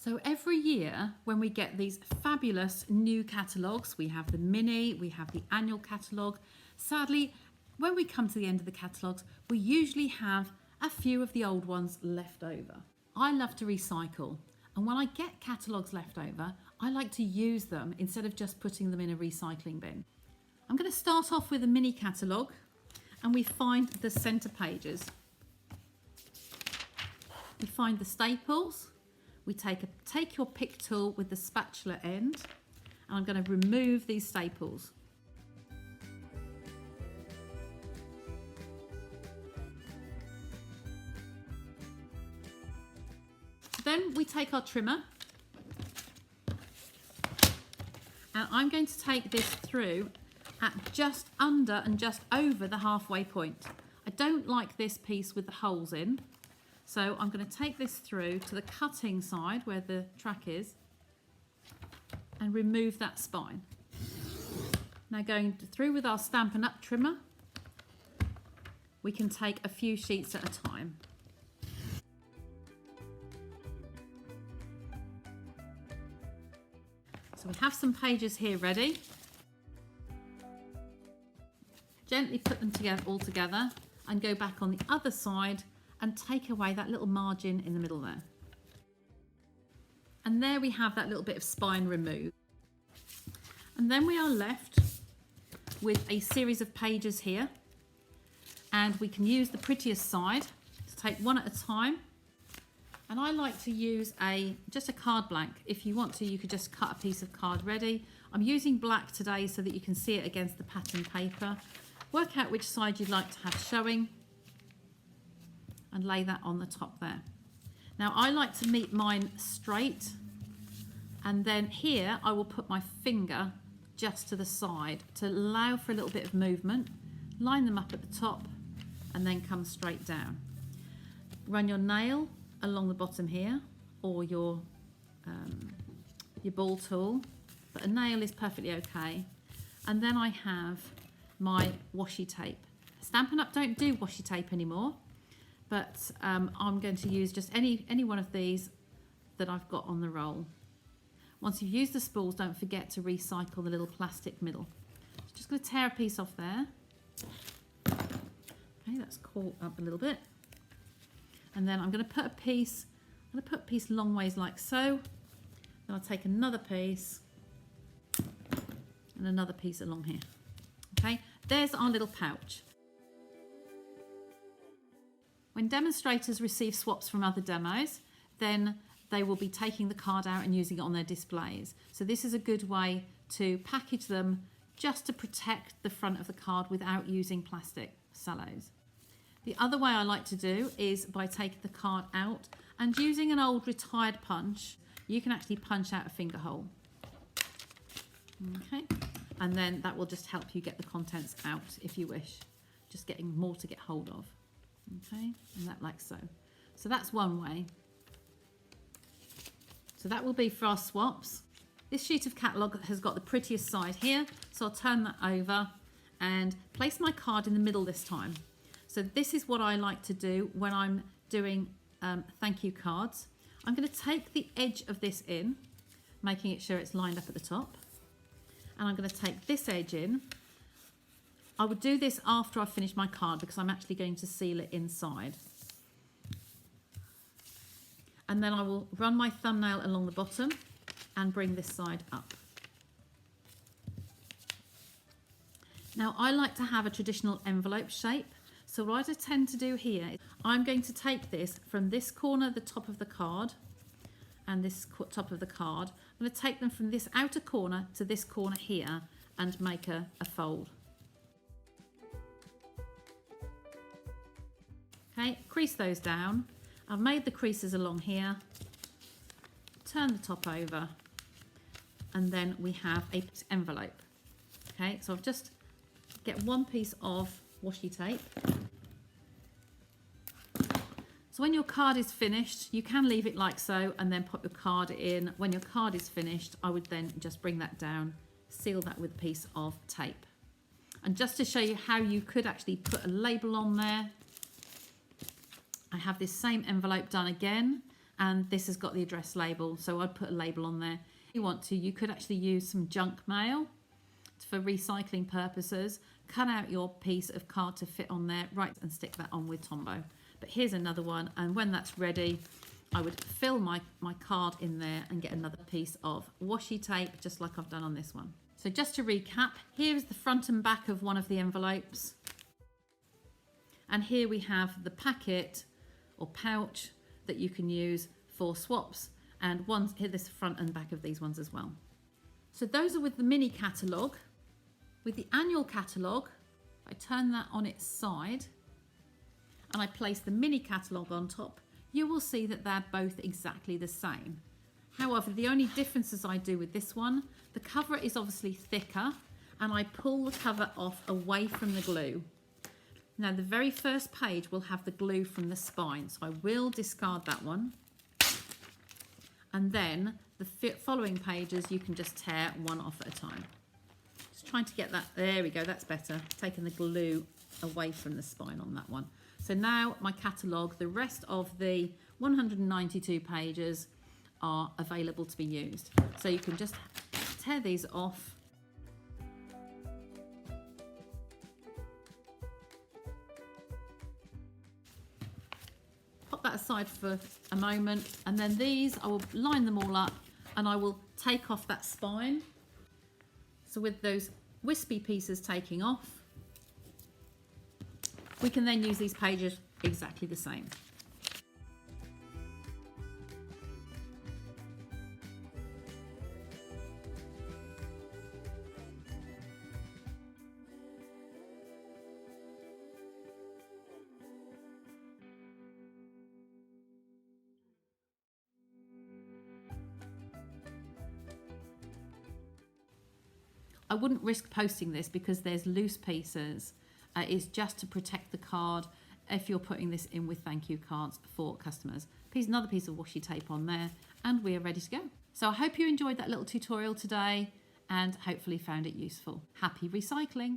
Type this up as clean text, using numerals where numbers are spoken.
So every year when we get these fabulous new catalogues, we have the mini, we have the annual catalogue. Sadly, when we come to the end of the catalogues, we usually have a few of the old ones left over. I love to recycle, and when I get catalogues left over, I like to use them instead of just putting them in a recycling bin. I'm going to start off with a mini catalogue, and we find the centre pages. We find the staples. We take your pick tool with the spatula end, and I'm going to remove these staples. Then we take our trimmer, and I'm going to take this through at just under and just over the halfway point. I don't like this piece with the holes in. So I'm going to take this through to the cutting side where the track is and remove that spine. Now going through with our Stampin' Up trimmer, we can take a few sheets at a time. So we have some pages here ready. Gently put them together all together and go back on the other side and take away that little margin in the middle there. And there we have that little bit of spine removed. And then we are left with a series of pages here, and we can use the prettiest side to take one at a time. And I like to use just a card blank. If you want to, you could just cut a piece of card ready. I'm using black today so that you can see it against the pattern paper. Work out which side you'd like to have showing and lay that on the top there. Now I like to meet mine straight, and then here I will put my finger just to the side to allow for a little bit of movement. Line them up at the top and then come straight down. Run your nail along the bottom here, or your ball tool, but a nail is perfectly okay. And then I have my washi tape. Stampin' Up don't do washi tape anymore, but I'm going to use just any one of these that I've got on the roll. Once you've used the spools, don't forget to recycle the little plastic middle. Just going to tear a piece off there. Okay, that's caught up a little bit. And then I'm going to put a piece, long ways like so. Then I'll take another piece and another piece along here. Okay, there's our little pouch. When demonstrators receive swaps from other demos, then they will be taking the card out and using it on their displays. So this is a good way to package them just to protect the front of the card without using plastic cellos. The other way I like to do is by taking the card out and using an old retired punch, you can actually punch out a finger hole. Okay, and then that will just help you get the contents out if you wish, just getting more to get hold of. Okay, and that like so. So that's one way. So that will be for our swaps. This sheet of catalogue has got the prettiest side here, so I'll turn that over and place my card in the middle this time. So this is what I like to do when I'm doing thank you cards. I'm going to take the edge of this in, making it sure it's lined up at the top, and I'm going to take this edge in. I would do this after I finish my card because I'm actually going to seal it inside. And then I will run my thumbnail along the bottom and bring this side up. Now I like to have a traditional envelope shape. So what I tend to do here, I'm going to take this from this corner, the top of the card, and this top of the card. I'm going to take them from this outer corner to this corner here and make a fold. Okay, crease those down. I've made the creases along here. Turn the top over, and then we have a envelope. Okay, so I've just get one piece of washi tape. So when your card is finished, you can leave it like so and then pop your card in. When your card is finished, I would then just bring that down, seal that with a piece of tape. And just to show you how you could actually put a label on there, I have this same envelope done again, and this has got the address label, so I'd put a label on there. If you want to, you could actually use some junk mail for recycling purposes. Cut out your piece of card to fit on there, right, and stick that on with Tombow. But here's another one, and when that's ready, I would fill my card in there and get another piece of washi tape, just like I've done on this one. So just to recap, here is the front and back of one of the envelopes. And here we have the packet or pouch that you can use for swaps. And here, this front and back of these ones as well. So those are with the mini catalogue. With the annual catalogue, I turn that on its side and I place the mini catalogue on top, you will see that they're both exactly the same. However, the only differences I do with this one, the cover is obviously thicker and I pull the cover off away from the glue. Now the very first page will have the glue from the spine, so I will discard that one. And then the following pages you can just tear one off at a time. Just trying to get that, there we go, that's better. Taking the glue away from the spine on that one. So now my catalogue, the rest of the 192 pages are available to be used. So you can just tear these off. Pop that aside for a moment, and then these, I will line them all up and I will take off that spine. So with those wispy pieces taking off, we can then use these pages exactly the same. I wouldn't risk posting this because there's loose pieces. It's just to protect the card if you're putting this in with thank you cards for customers. Another piece of washi tape on there, and we are ready to go. So I hope you enjoyed that little tutorial today and hopefully found it useful. Happy recycling!